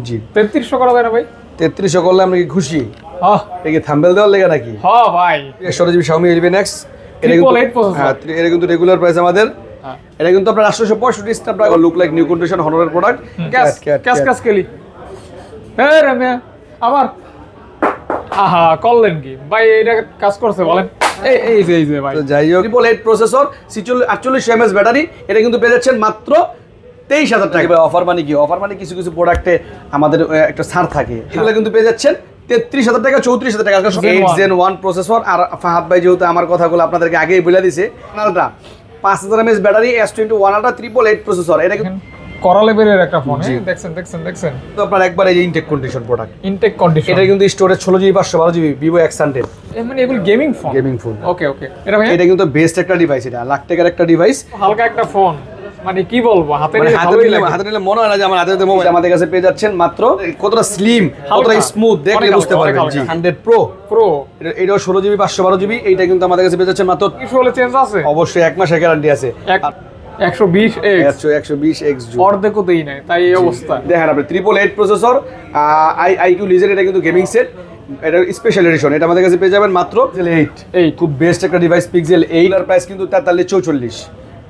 জি 3300 করা যায় না ভাই? 3300 করলে আমরা কি খুশি? এই কি থাম্বনেল দেওয়ার লেগে নাকি? হ্যাঁ ভাই 128GB Xiaomi 11X এটা কিন্তু হ্যাঁ এটা কিন্তু রেগুলার প্রাইস আমাদের। এটা কিন্তু আপনার 865 Snapdragon look like new condition হনরের প্রোডাক্ট। ক্যাশ কেলি হ্যাঁ রম্যা আবার আহা করলেন কি ভাই? এটা কাজ করছে বলেন? এই যে ভাই তো যাই হোক 888 প্রসেসর 48 mAh ব্যাটারি এটা কিন্তু পেয়ে যাচ্ছেন মাত্র 23000 টাকা। অফার মানে কি? অফার মানে কিছু কিছু প্রোডাক্টে আমাদের একটা ছাড় থাকে, এগুলো কিন্তু পেয়ে যাচ্ছেন 33000 টাকা 34000 টাকা। 8 Gen 1 প্রসেসর। আর ফাহাদ ভাই যেহেতু আমার কথাগুলো আপনাদেরকে আগেই বলে দিয়েছে, ultra 5000 mAh battery S21 ultra 888 processor এটা কিন্তু করা লেভেলের একটা ফোন। দেখছেন তো আপনার একবার এই যে intact condition product, intact condition. এটা কিন্তু storage 16GB 512GB Vivo X100 মানে এগুলো gaming phone. Gaming phone. Okay এটা ভাই এটা কিন্তু বেস্ট একটা ডিভাইস, এটা লাখ টাকার একটা ডিভাইস। হালকা একটা ফোন মানে কি বলবো, হাতে নিলে মনে হয় না যে আমার হাতে মোবাইল। আমাদের কাছে পেয়ে যাচ্ছেন মাত্র কতটা স্লিম, কতটা স্মুথ দেখলে বুঝতে পারবেন। জি 100 Pro এটাও 16GB 512GB। এইটা কিন্তু আমাদের কাছে পেয়ে যাচ্ছেন মাত্র। কিছু হলে চেঞ্জ আছে অবশ্যই 1 মাসের গ্যারান্টি আছে। 120X অর্ধেকও দেই নাই, তাই এই অবস্থা। দেখেন আপনি 888 প্রসেসর IQ Legion, এটা কিন্তু গেমিং সেট, এটা স্পেশাল এডিশন। এটা আমাদের কাছে পেয়ে যাবেন মাত্র 8 খুব বেস্ট একটা ডিভাইস Pixel 8 এর প্রাইস কিন্তু 4344।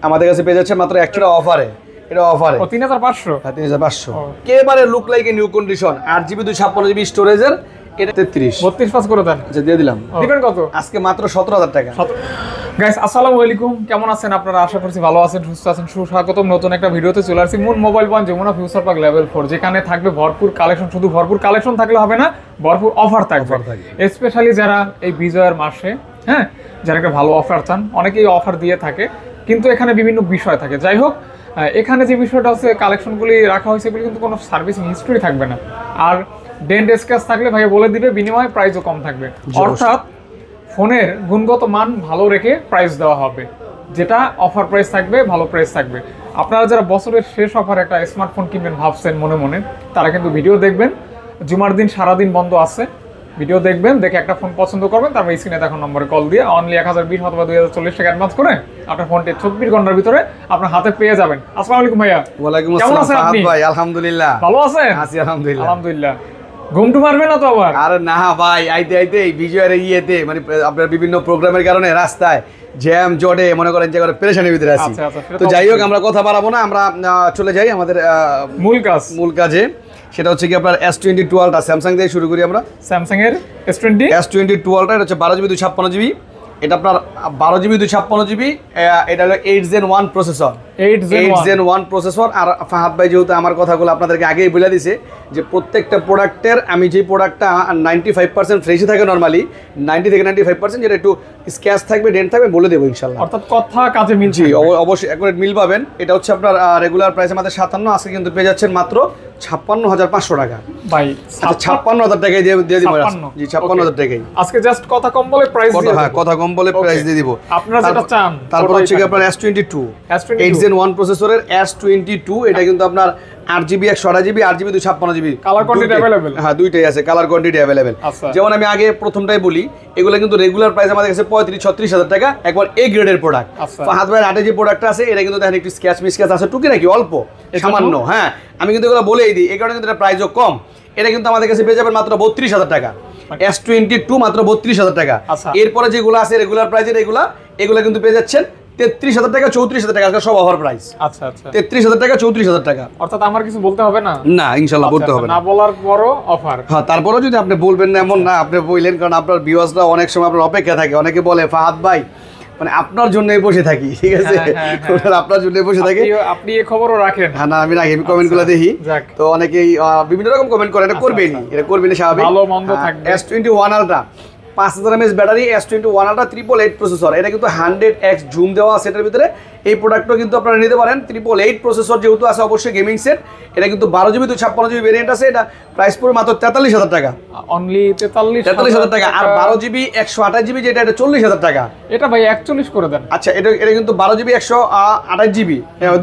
আমাদের কাছে পেয়ে যাচ্ছে মাত্র একটা অফারে। এটা অফারে 3500। হ্যাঁ 3500 একেবারে look like a new condition 8GB 256GB স্টোরেজের। এটা 32 করে দেন। আচ্ছা দিয়ে দিলাম। দিবেন কত? আজকে মাত্র 17000 টাকা। গাইস আসসালামু আলাইকুম, কেমন আছেন আপনারা? আশা করছি ভালো আছেন, সুস্থ আছেন। সুস্বাগতম নতুন একটা ভিডিওতে চলে আসছি moon mobile point Jamuna future park level 4, যেখানে থাকবে ভরপুর কালেকশন। শুধু ভরপুর কালেকশন থাকলে হবে না, ভরপুর অফার থাকবে। স্পেশালি যারা এই বিজয়ের মাসে যারা একটা ভালো অফার চান, অনেকেই অফার দিয়ে থাকে, কিন্তু এখানে বিভিন্ন বিষয় থাকে। যাই হোক, এখানে যে বিষয়টা হচ্ছে কালেকশনগুলি রাখা হয়েছে এগুলি কিন্তু কোনো সার্ভিসিং হিস্ট্রি থাকবে না, আর ডেন্ট স্ক্র্যাচ থাকলে ভাই বলে দিবে, বিনিময়ে প্রাইসও কম থাকবে। অর্থাৎ ফোনের গুণগত মান ভালো রেখে প্রাইস দেওয়া হবে, যেটা অফার প্রাইস থাকবে, ভালো প্রাইস থাকবে। আপনারা যারা বছরের শেষ অফার একটা স্মার্টফোন কিনবেন ভাবছেন মনে মনে, তারা কিন্তু ভিডিও দেখবেন। জুমার দিন সারাদিন বন্ধ আছে, ভিডিও দেখবেন, দেখে একটা ফোন পছন্দ করবেন, তারপর স্ক্রিনে দেখুন নম্বরে কল দিয়ে অনলি 1020 অথবা 2040 টাকা অ্যাডভান্স করে আপনার ফোনটি 24 ঘন্টার ভিতরে আপনার হাতে পেয়ে যাবেন। আসসালামু আলাইকুম ভাইয়া। ওয়ালাইকুম আসসালাম ফাহাদ ভাই। আলহামদুলিল্লাহ ভালো আছেন? আছি আলহামদুলিল্লাহ। আলহামদুলিল্লাহ। ঘুমটু মারবে না তো আবার? আরে না ভাই, আইতে এই বিজয়ের ইয়েতে মানে আপনার বিভিন্ন প্রোগ্রামের কারণে রাস্তায় জ্যাম জটে মনে করেন যে করে পেরেশানির ভিতরে আছি। তো যাই হোক, আমরা কথা বাড়াবো না, আমরা চলে যাই আমাদের মূল কাজে। সেটা হচ্ছে কি আপনার S22 আলট্রা, স্যামসাং দিয়ে শুরু করি আমরা। স্যামসাং এর S22 আলট্রা, এটা হচ্ছে 12GB 256GB। এটা আপনার 12GB 256GB। এটা হলো 8 Gen 1 প্রসেসর। 8 Gen 1 processor. আর ফাহাদ ভাই যেহেতু আমার কথাগুলো আপনাদেরকে আগেই বলে দিয়েছে যে প্রত্যেকটা প্রোডাক্টের আমি যে প্রোডাক্টটা 95% ফ্রেশই থাকে, নরমালি 90 থেকে 95%, যেটা একটু স্ক্র্যাচ থাকবে, ডেন্ট থাকবে, বলে দেবো ইনশাআল্লাহ। অর্থাৎ কথা কাজে মিল। জি অবশ্যই একবারে মিল পাবেন। এটা হচ্ছে আপনার রেগুলার প্রাইস আমাদের 57, আজকে কিন্তু পেয়ে যাচ্ছেন মাত্র 56500 টাকা। ভাই 56000 টাকায় দিয়ে দিব। জি 56000 টাকায় আজকে জাস্ট কথা কম বলে প্রাইস দিয়ে। হ্যাঁ কথা কম বলে প্রাইস দিয়ে দিব আপনারা যেটা চান। তারপর হচ্ছে কি আপনার S22 8 Gen 1 প্রসেসরের S22। এটা কিন্তু আপনার 8GB 128GB 8GB 256GB colour quantity available. হ্যাঁ দুইটাই আছে, কালার কোয়ান্টিটি अवेलेबल। যেমন আমি আগে প্রথমটাই বলি, এগুলো কিন্তু রেগুলার প্রাইস আমাদের কাছে 35-36 টাকা, একবার এ গ্রেডের প্রোডাক্ট। ফাহাদ ভাইয়ের হাতে যে প্রোডাক্টটা আছে এটা কিন্তু দেখেন একটু স্ক্র্যাচ মিসক্র্যাচ আছে, টুকি নাকি অল্প সামান্য। হ্যাঁ আমি কিন্তু এগুলো বলেই দিই, এই কারণে কিন্তু এটা প্রাইসও কম। এটা কিন্তু আমাদের কাছে পেয়ে যাবেন মাত্র 32000 টাকা। S22 মাত্র 32000 টাকা। এরপরে যেগুলো আছে রেগুলার প্রাইসের এগুলো কিন্তু পেয়ে যাচ্ছেন 33000 টাকা 34000 টাকা, আজকে সব অফার প্রাইস। আচ্ছা 33000 টাকা 34000 টাকা। অর্থাৎ আমার কিছু বলতে হবে না? না ইনশাআল্লাহ বলতে হবে না, বলার পরও অফার। হ্যাঁ তারপরেও যদি আপনি বলবেন না এমন না, আপনি বললেন, কারণ আপনার ভিউয়ার্সরা অনেক সময় আপনার অপেক্ষা থাকে। অনেকে বলে ফাহাদ ভাই মানে আপনার জন্যই বসে থাকি, ঠিক আছে? আপনার জন্যই বসে থাকি। আপনি এই খবরও রাখেন? হ্যাঁ না আমি রাখি, আমি কমেন্টগুলো দেখি। তো অনেকেই বিভিন্ন রকম কমেন্ট করে, এটা করবেনই স্বাভাবিক। ভালো মন্দ থাকবে। S21 ultra 5000 mAh battery, S21 ultra 888 processor. এটা কিন্তু 100x জুম দেওয়া সেটের ভিতরে। এই প্রোডাক্টও কিন্তু আপনারা নিতে পারেন। 888 প্রসেসর যেহেতু আছে, অবশ্যই গেমিং সেট। এটা কিন্তু 12GB 256GB ভেরিয়েন্ট আছে। এটা প্রাইস পড়বে মাত্র 43000 টাকা। অনলি 43000 টাকা। আর 12GB 128GB যেটা, এটা 40000 টাকা। এটা ভাই 41 করে দেন। আচ্ছা এটা কিন্তু 12GB 128GB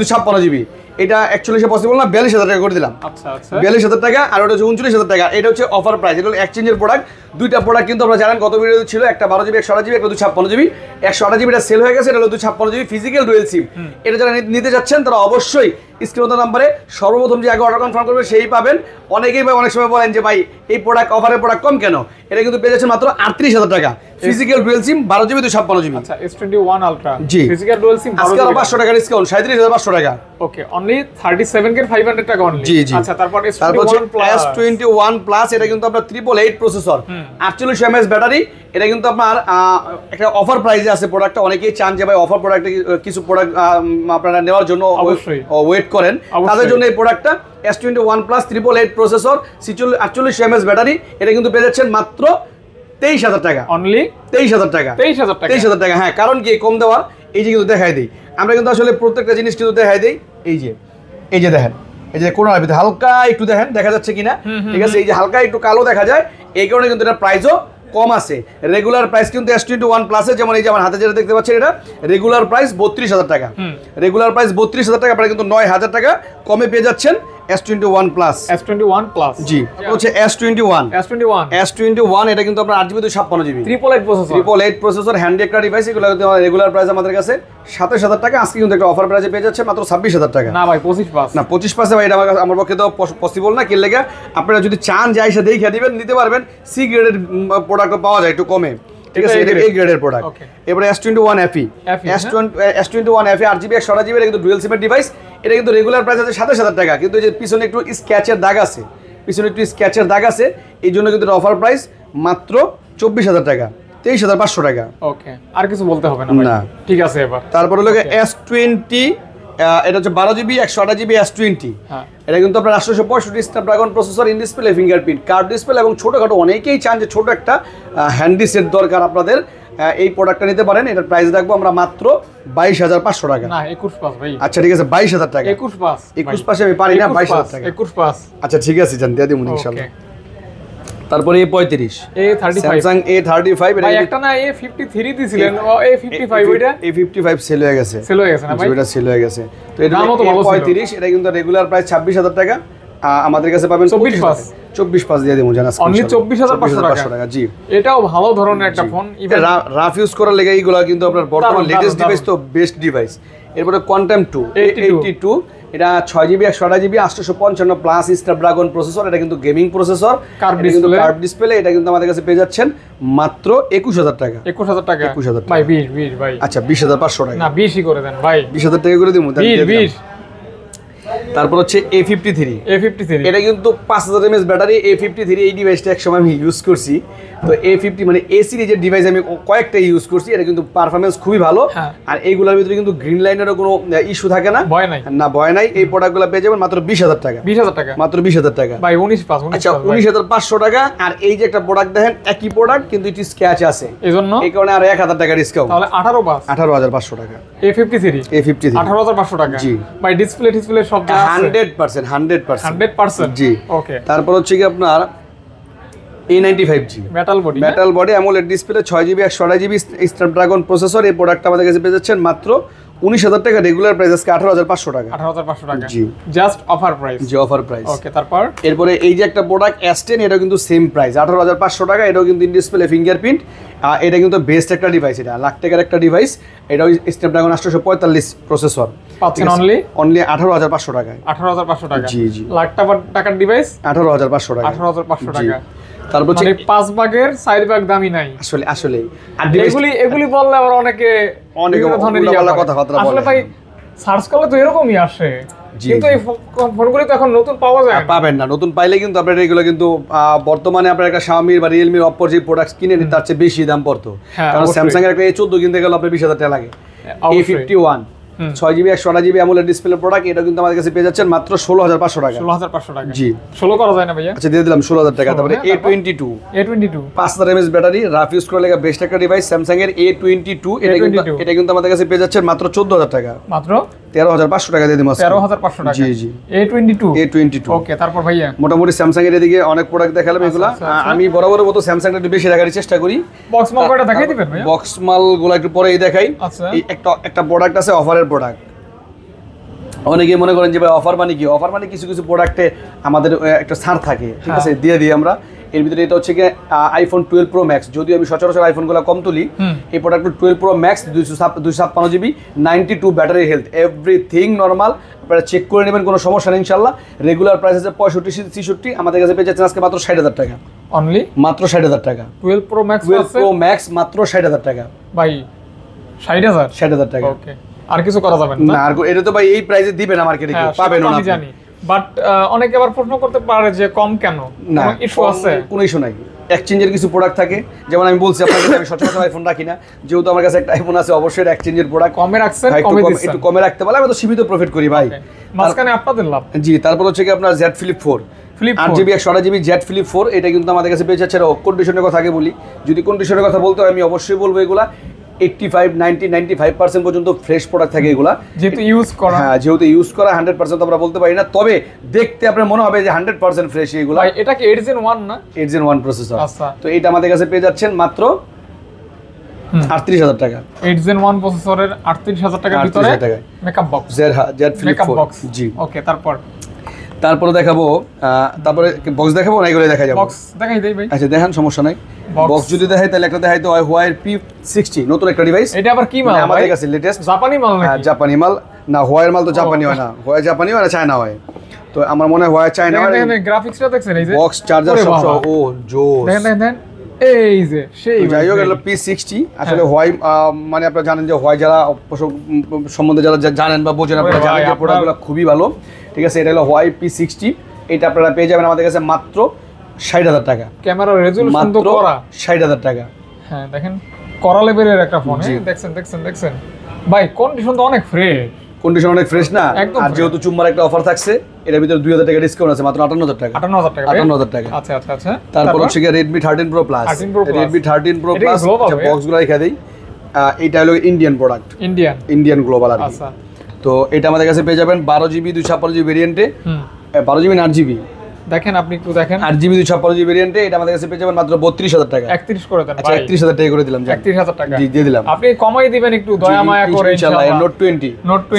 256GB। এটা 41 পসিবল না, 42000 টাকা করে দিলাম। আচ্ছা 42000 টাকা। আর ওটা হচ্ছে 39000 টাকা। এটা হচ্ছে অফার প্রাইস। এটা হলো এক্সচেঞ্জের প্রোডাক্ট। দুইটা প্রোডাক্ট কিন্তু আপনারা জানেন কত ভিডিও ছিল, একটা 12GB 128GB, একটা 256GB। 128GB টা সেল হয়ে গেছে, এটা হলো 256GB ফিজিক্যাল ডুয়েল সিম। এটা যারা নিতে যাচ্ছেন তারা অবশ্যই স্ক্রিন নাম্বারে সর্বপ্রথম যে আগে অর্ডার কনফার্ম করবে সেই পাবেন। অনেকেই ভাই অনেক সময় বলেন যে ভাই এই প্রোডাক্ট অফারের প্রোডাক্ট কম কেন, এটা কিন্তু পেয়ে যাচ্ছে মাত্র 38,000 টাকা। Physical dual SIM 12 GB 256 GB. আচ্ছা S21 আলট্রা জি ফিজিক্যাল ডুয়াল সিম আজকে 500 টাকা ডিসকাউন্ট 37,500 টাকা। ওকে অনলি 37 কে 500 টাকা অনলি। জি জি। আচ্ছা তারপর S21 প্লাস এটা কিন্তু আপনার 888 প্রসেসর 48 mAh ব্যাটারি। এটা কিন্তু আপনার একটা অফার প্রাইসে আছে প্রোডাক্টটা। অনেকেই চান যে ভাই অফার প্রোডাক্টে কিছু প্রোডাক্ট আপনারা নেওয়ার জন্য ওয়েট করেন, তাদের জন্য এই প্রোডাক্টটা S21 plus 888 processor 48 mAh battery. এটা কিন্তু পেয়ে যাচ্ছেন মাত্র 23,000 টাকা। অনলি 23,000 টাকা। 23,000 টাকা। হ্যাঁ কারণ কি কম দেওয়ার, এই যে কিন্তু দেখাই দিই আমরা কিন্তু আসলে প্রত্যেকটা জিনিস কিন্তু দেখাই দিই। এই যে দেখেন, এই যে কোনার ভিতরে হালকা একটু দেখেন দেখা যাচ্ছে কিনা, ঠিক আছে? এই যে হালকা একটু কালো দেখা যায়, এই কারণে কিন্তু এটা প্রাইসও কম আছে। রেগুলার প্রাইস কিন্তু S21 প্লাসে, যেমন এই যে আমার হাতে যেটা দেখতে পাচ্ছেন, এটা রেগুলার প্রাইস 32,000 টাকা। রেগুলার প্রাইস 32,000 টাকা, আপনারা কিন্তু 9,000 টাকা কমে পেয়ে যাচ্ছেন S21 প্লাস। S21 প্লাস জি হচ্ছে S21 এটা কিন্তু আপনার 8 জিবি 256 জিবি 888 প্রসেসর হ্যান্ডি একটা ডিভাইস। এগুলো কিন্তু রেগুলার প্রাইস আমাদের কাছে 27,000 টাকা। আজকে কিন্তু একটা অফার প্রাইসে পেয়ে যাচ্ছে মাত্র 26,000 টাকা। না ভাই 25 পাস না, 25 পাসে ভাই এটা আমার পক্ষে তো পসিবল না। কি লেগে আপনারা যদি চান যে আইসা দেখে দিবেন নিতে পারবেন। সি গ্রেডের প্রোডাক্ট পাওয়া যায় একটু কমে, ঠিক আছে? এটা এই গ্রেডের প্রোডাক্ট। এবারে S21 FE S21 FE 8GB 128GB এটা কিন্তু ডুয়াল সিমের ডিভাইস। এটা কিন্তু রেগুলার প্রাইস আছে 27,000 টাকা, কিন্তু এই যে পিছনে একটু স্ক্র্যাচের দাগ আছে, এই জন্য কিন্তু অফার প্রাইস মাত্র 24,000 টাকা, 23,500 টাকা। ওকে আর কিছু বলতে হবে না ভাই, ঠিক আছে। এবার তারপর হলো S20 এটা হচ্ছে 12GB 128GB S20। এটা কিন্তু আপনার 865 Snapdragon processor, in display fingerprint, card display এবং ছোটখাটো অনেকেই চান যে ছোট একটা হ্যান্ডি সেট দরকার আপনাদের, এই প্রোডাক্টটা নিতে পারেন। এটার প্রাইস রাখবো আমরা মাত্র 22,500 টাকা। না 21 পাস ভাই। আচ্ছা ঠিক আছে 22,000 টাকা। 21 পাসে আমি পারি না, 22,000 টাকা। 21 পাস আচ্ছা ঠিক আছে জান দিয়ে দিমু ইনশাআল্লাহ। তারপরে A35 Samsung A35 ভাই একটা না A53 দিছিলেন, A55 ওইটা A55 সেল হয়ে গেছে না ভাই, ওইটা সেল হয়ে গেছে। তো এটা A35 এটা কিন্তু রেগুলার প্রাইস 26,000 টাকা, আমাদের কাছে পাবেন 24 পাস দিয়ে দেবো জানা অনলি 24,500 টাকা। জি এটাও ভালো ধরনের একটা ফোন, ইভেন রাফ ইউজ করার লেগে এইগুলো কিন্তু আপনার বর্তমান লেটেস্ট ডিভাইস, তো বেস্ট ডিভাইস। এরপরে কোয়ান্টাম 2 82 এটা 6GB 128GB 855 plus Snapdragon processor. এটা কিন্তু গেমিং প্রসেসর, কার্ভ ডিসপ্লে। এটা কিন্তু আমাদের কাছে পেয়ে যাচ্ছেন মাত্র 21,000 টাকা। 21,000 টাকা ভাই। 20 ভাই। আচ্ছা 20,500 টাকা। না 20ই করে দেন ভাই, 20,000 টাকা করে দিমু। 20 তারপর হচ্ছে A53 এটা কিন্তু 5000 mAh ব্যাটারি। A53 এই ডিভাইসটা একসময় আমি ইউজ করছি। তো A50 মানে A সিরিজের ডিভাইস আমি কয়েকটা ইউজ করছি। এটা কিন্তু পারফরম্যান্স খুবই ভালো। আর এইগুলোর ভিতরে কিন্তু গ্রিন লাইনেরও কোনো ইস্যু থাকে না, ভয় নাই। এই প্রোডাক্টগুলো পেয়ে যাবেন মাত্র 20,000 টাকা। মাত্র 20,000 টাকা ভাই। 19 পাস। আচ্ছা 19,500 টাকা। আর এই যে একটা প্রোডাক্ট দেখেন, একই প্রোডাক্ট কিন্তু এটি স্ক্র্যাচ আছে, এজন্য এই কারণে আর 1,000 টাকা ডিসকাউন্ট, তাহলে 18 পাস 18,500 টাকা। A53 18,500 টাকা। জি ভাই। ডিসপ্লে সব 100% জি। ওকে তারপর হচ্ছে কি আপনার A95G metal body AMOLED display 6GB 128GB Snapdragon processor. এই প্রোডাক্টটা আমাদের কাছে পেয়ে যাচ্ছেন মাত্র 19,000 টাকা। রেগুলার প্রাইস আজকে 18,500 টাকা। 18,500 টাকা জি, জাস্ট অফার প্রাইস। জি অফার প্রাইস। ওকে তারপর এরপরে এই যে একটা প্রোডাক্ট S10 এটা কিন্তু সেম প্রাইস 18,500 টাকা। এটাও কিন্তু ইন ডিসপ্লে ফিঙ্গারপ্রিন্ট। এটা কিন্তু বেস্ট একটা ডিভাইস, এটা লাখ টাকার একটা ডিভাইস। এটাও স্ন্যাপড্রাগন 845 প্রসেসর পাচ্ছেন অনলি 18,500 টাকায়। 18,500 টাকা জি জি। লাখ টাকার ডিভাইস 18,500 টাকা। 18,500 টাকা। তারপর মানে 5 ভাগের 4 ভাগ দামই নাই আসলে। আর এগুলি বললে আবার অনেকে ধরনের কথাবার্তা বলে। আসলে ভাই সার্চ করলে তো এরকমই আসে, কিন্তু এই ফোনগুলি তো এখন নতুন পাওয়া যায় পাবেন না। নতুন পাইলে কিন্তু আপনারা এগুলো কিন্তু বর্তমানে আপনার একটা Xiaomi বা Realme Oppo যে প্রোডাক্ট কিনে নিতে তার চেয়ে বেশি দাম পড়তো। কারণ Samsung এর একটা A14 কিনতে গেলে আপনার 20,000 টাকা লাগে। A51 6GB 128GB AMOLED display product. এটা কিন্তু আমাদের কাছে পেয়ে যাচ্ছেন মাত্র 16,500 টাকা। 16,500 টাকা জি। 16 করা যায় না ভাইয়া? আচ্ছা দিয়ে দিলাম 16,000 টাকা। তারপরে A22 5000 mAh battery, rough use করার লেগে বেস্ট একটা ডিভাইস Samsung এর A22। এটা কিন্তু আমাদের কাছে পেয়ে যাচ্ছেন মাত্র 14,000 টাকা। মাত্র 13,500 টাকা দিয়ে দিলাম। 13,500 টাকা জি জি। A22 ওকে। তারপর ভাইয়া মোটামুটি Samsung এর এদিকে অনেক প্রোডাক্ট দেখালাম। এগুলা আমি বরাবর মতো Samsung টা একটু বেশি রাখার চেষ্টা করি। বক্স মাল কয়টা দেখাই দিবেন ভাইয়া? বক্স মাল গুলো একটু পরেই দেখাই। এই একটা প্রোডাক্ট আছে অফারের প্রোডাক্ট। অনেকে মনে করেন যে ভাই অফার মানে কি? অফার মানে কিছু কিছু প্রোডাক্টে আমাদের একটা ছাড় থাকে, ঠিক আছে, দিয়ে দিই আমরা। এর ভিতরে এটা হচ্ছে গিয়ে আইফোন 12 প্রো ম্যাক্স, যদিও আমি সচরাচর আইফোনগুলো কম তুলি, এই product 12 pro max 256 GB, 92 battery health, everything normal, আপনারা চেক করে নেবেন, কোনো সমস্যা নেই ইনশাল্লাহ। রেগুলার প্রাইস আছে 65-66, আমাদের কাছে পেয়ে যাচ্ছেন আজকে মাত্র 60,000 টাকা, অনলি মাত্র 60,000 টাকা। 12 প্রো ম্যাক্স 12 প্রো ম্যাক্স মাত্র 60,000 টাকা ভাই, 60,000 60,000 টাকা। ওকে, আর কিছু করা যাবে না, আর এটা তো ভাই এই প্রাইসে দিবে না মার্কেটে, কেউ পাবেন না, আমি জানি, বাট অনেকে আবার প্রশ্ন করতে পারে যে কম কেন, না ইস্যু আছে? কোনো ইস্যু নাই, এক্সচেঞ্জের কিছু প্রোডাক্ট থাকে, যেমন আমি বলছি আপনাকে আমি সচরাচর আইফোন রাখি না, যেহেতু আমার কাছে একটা আইফোন আছে, অবশ্যই এক্সচেঞ্জের প্রোডাক্ট কমে রাখছেন, কমে দিচ্ছেন, একটু কমে রাখতে পারলে আমি তো সীমিত প্রফিট করি ভাই, মাঝখানে আপনাদের লাভ। জি, তারপর হচ্ছে কি আপনার Z Flip 4 8GB 128GB Z Flip 4, এটা কিন্তু আমাদের কাছে পেয়ে যাচ্ছে। কন্ডিশনের কথা আগে বলি, যদি কন্ডিশনের কথা বলতে হয় আমি অবশ্যই বলবো এগুলা 85, 90, 95% পর্যন্ত ফ্রেশ প্রোডাক্ট থাকে এগুলা, যেহেতু ইউজ করা। হ্যাঁ, যেহেতু ইউজ করা 100% আমরা বলতে পারি না, তবে দেখতে আপনার মনে হবে যে 100% ফ্রেশ এগুলা। ভাই এটা কি 8 Gen 1 না? 8 Gen 1 প্রসেসর। আচ্ছা, তো এটা আমাদের কাছে পেয়ে যাচ্ছেন মাত্র 38,000 টাকা। 8 Gen 1 প্রসেসরের 38,000 টাকার ভিতরে মেকআপ বক্স, Z Flip 4। জি, ওকে, তারপরে দেখাবো, তারপরে বক্স দেখাবো না, এগুলো দেখা যাবে, বক্স দেখাই দেই ভাই। আচ্ছা দেখান, সমস্যা নাই। বক্স যদি দেখাই তাহলে একটা দেখাইতে হয় Huawei P60, নতুন একটা ডিভাইস। এটা আবার কি মাল আমাদের কাছে লেটেস্ট জাপানি মাল নাকি? জাপানি মাল না, Huawei মাল তো জাপানি হয় না, Huawei জাপানি হয় না, চায়না হয়। তো আমার মনে হয় Huawei চায়না হয়। দেখেন গ্রাফিক্সটা দেখছেন, এই যে বক্স চার্জার সব সহ, ও জোস। দেখেন এই যে সেই, যাই হোক এটা P60 আসলে Huawei, মানে আপনারা জানেন যে Huawei যারা সম্বন্ধে যারা জানেন বা বোঝেন, আপনারা জানেন যে প্রোডাক্টগুলো খুবই ভালো, ঠিক আছে। এটা হলো Huawei P60, এটা আপনারা পেয়ে যাবেন আমাদের কাছে মাত্র 60,000 টাকা। ক্যামেরা রেজোলিউশন তো করা 60,000 টাকা। হ্যাঁ দেখেন, করা লেভেলের একটা ফোন, দেখছেন ভাই, কন্ডিশন তো অনেক ফ্রেশ, কন্ডিশন অনেক ফ্রেশ না? আর যেহেতু চুম্মার একটা অফার থাকছে, এটার ভিতরে 2,000 টাকা ডিসকাউন্ট আছে, মাত্র 58,000 টাকা। 58,000 টাকা। আচ্ছা। তারপর হচ্ছে Redmi 13 Pro Plus, Redmi 13 Pro Plus, বক্সগুলো রেখে দেই। এটা হলো ইন্ডিয়ান প্রোডাক্ট, ইন্ডিয়ান গ্লোবাল আর। আচ্ছা, তো এটা আমাদের কাছে পেয়ে যাবেন 12GB 256GB ভেরিয়েন্টে, 12GB না 8GB, দেখেন আপনি একটু দেখেন, 8GB 256GB ভেরিয়েন্টে, এটা আমাদের কাছে পেয়ে যাবেন মাত্র 32,000 টাকা। 31 করে দেন আচ্ছা, ভাই, 31,000 টাকা করে দিলাম। 31,000 টাকা জি, দিয়ে দিলাম। আপনি কমাই দিবেন একটু, দয়া মায়া করে ইনশাআল্লাহ। Note 20,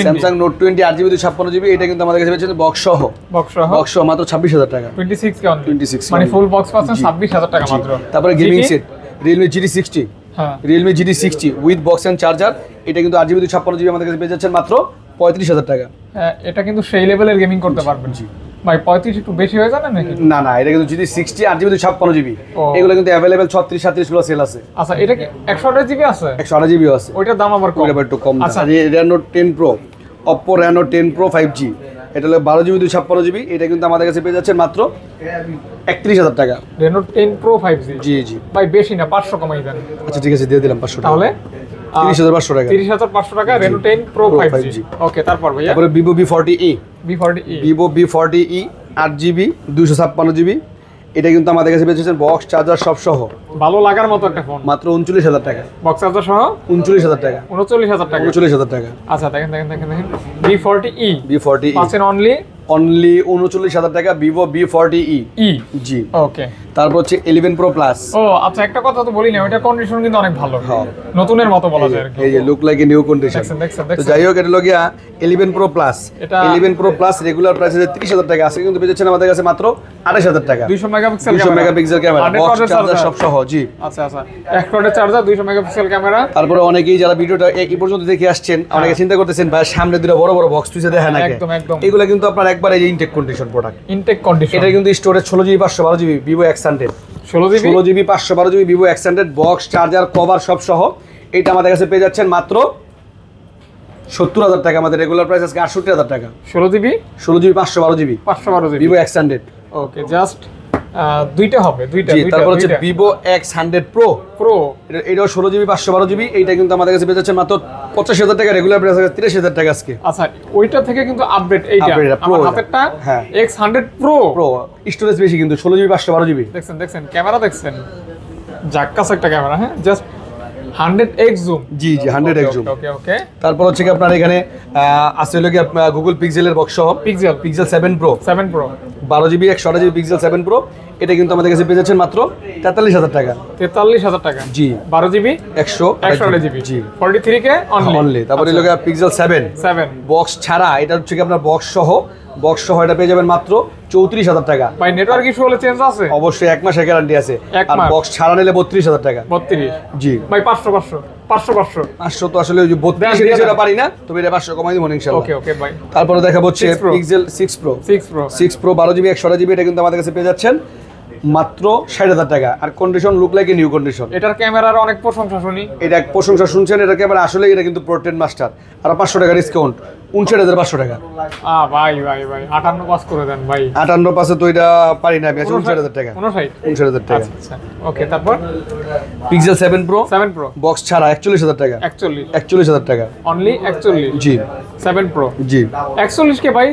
Samsung Note 20 8GB 256GB, এটা কিন্তু আমাদের কাছে পেয়ে যাবেন বক্স সহ মাত্র 26,000 টাকা। 26 কে অনলি, 26 মানে ফুল বক্স পাচ্ছেন 26,000 টাকা মাত্র। তারপরে gaming set Realme GT60, Realme GT60 with box and charger, এটা কিন্তু 8GB 256GB আমাদের কাছে পেয়ে যাচ্ছেন মাত্র 35,000 টাকা। হ্যাঁ, এটা কিন্তু সেই লেভেলের গেমিং করতে পারবেন। জি ভাই, 35 একটু বেশি হয়ে যায় না নাকি? না, এটা কিন্তু GT60 8GB 256GB, এগুলো কিন্তু अवेलेबल 36-37 গুলো সেল আছে। আচ্ছা, এটা কি 128GB আছে? 128GB আছে। ওইটার দাম আবার কম, একটু কম। আচ্ছা, Reno 10 Pro, Oppo Reno 10 Pro 5G, এটা হলো 12GB 256GB, এটা কিন্তু আমাদের কাছে পেয়ে যাচ্ছেন মাত্র 31,000 টাকা। Reno 10 Pro 5G। জি ভাই, বেশি না, 500 কমাই দেন। আচ্ছা ঠিক আছে, দিয়ে দিলাম 500 টাকা। তাহলে 30,500 টাকা। 30,500 টাকা Reno 10 Pro 5G। ওকে, তারপর ভাইয়া তারপরে Vivo V40e, Vivo V40e 8GB 256GB, এটা কিন্তু আমাদের কাছে পেয়েছেন বক্স চার্জার সব সহ, ভালো লাগার মতো একটা ফোন, মাত্র 39,000 টাকা। বক্স চার্জার সহ 39,000 টাকা। 39,000 টাকা। 39,000 টাকা। আচ্ছা, দেখেন V40e পাচ্ছেন অনলি 39,000 টাকা, Vivo V40e। জি, ওকে। তারপর হচ্ছে 11 Pro Plus। ও আচ্ছা, একটা কথা তো বলি না, ওইটা কন্ডিশন কিন্তু অনেক ভালো, নতুনের মতো বলা যায় আর কি। এই যে look like a new condition. তো যাই হোক, এটা লগিয়া 11 Pro Plus, 11 Pro Plus regular price আছে 30,000 টাকা, আছে কিন্তু পেয়েছেন আমাদের কাছে মাত্র 28,000 টাকা। 200 megapixel 200 megapixel camera, box charger সব সহ। জি, আচ্ছা, 1 ওয়াটের চার্জার, 200 মেগাপিক্সেল ক্যামেরা। তারপরে অনেকেই যারা ভিডিওটা এই পর্যন্ত দেখে আসছেন, অনেকে চিন্তা করতেছেন ভাই সামনে দুটো বড় বড় বক্স তুইছে দেখেন না, একদম এগুলা কিন্তু আপনার একবার এই intact condition product, intact condition. এটা কিন্তু storage 16GB 512GB Vivo X100, 16GB 512GB Vivo X100, box charger cover সব সহ, এটা আমাদের কাছে পেয়ে যাচ্ছেন মাত্র 70,000 টাকা। আমাদের রেগুলার প্রাইস আজকে 68,000 টাকা। 16GB 512GB Vivo X100। ওকে, জাস্ট দুইটা হবে, দুইটা। তারপর হচ্ছে Vivo X100 Pro, এটাও 16GB 512GB, এইটা কিন্তু আমাদের কাছে পেয়ে যাচ্ছেন মাত্র 85,000 টাকা, রেগুলার প্রাইস আছে 30,000 টাকা আজকে। আচ্ছা, ওইটা থেকে কিন্তু আপডেট এইটা আমার হাতেরটা X100 Pro, স্টোরেজ বেশি কিন্তু 16GB 512GB। দেখছেন ক্যামেরা, দেখছেন জাক্কাস একটা ক্যামেরা। হ্যাঁ, জাস্ট 100x জুম। জি 100x জুম। ওকে। তারপর হচ্ছে কি আপনার এখানে আছে হলো কি গুগল পিক্সেলের বক্স সহ, pixel 7 Pro 12GB 128GB pixel 7 Pro, এটা কিন্তু আমাদের কাছে পেয়ে যাচ্ছেন মাত্র 43,000 টাকা। 43,000 টাকা। জি, 12GB 128GB। জি, 43K অনলি। তারপরে হলো পিক্সেল 7 বক্স ছাড়া, এটা হচ্ছে কি আপনার বক্স সহ বক্স সহ এটা পেয়ে যাবেন মাত্র 34,000 টাকা। ভাই নেটওয়ার্ক ইস্যু হলে চেঞ্জ আছে? অবশ্যই 1 মাসের গ্যারান্টি আছে। এক আর মাস। বক্স ছাড়া নিলে 32,000 টাকা। 32? জি ভাই 500 500 তো আসলে ওই যে 32 এর যেটা পারি না, তবে এটা 500 কমাই দিব ইনশাআল্লাহ। ওকে ওকে ভাই। তারপরে দেখাবো হচ্ছে 6 Pro। Pixel 6 Pro 6 Pro 12GB 128GB, এটা কিন্তু আমাদের কাছে পেয়ে যাচ্ছেন মাত্র 60,000 টাকা। আর condition look like a new condition. এটার ক্যামেরার অনেক প্রশংসা শুনি। এটা প্রশংসা শুনছেন, এটা ক্যামেরা আসলে এটা কিন্তু প্রো 10 মাস্টার। আর 500 টাকা ডিসকাউন্ট, 59,500 টাকা। ভাই 58 পাস করে দেন ভাই। 58 পাসে তো এটা পারি না আমি, 59,000 টাকা। 59,000 টাকা। আচ্ছা ওকে। তারপর পিক্সেল 7 Pro 7 Pro বক্স ছাড়া 41,000 টাকা। 41,000 টাকা অনলি 41? জি 7 Pro জি। 41 কে ভাই?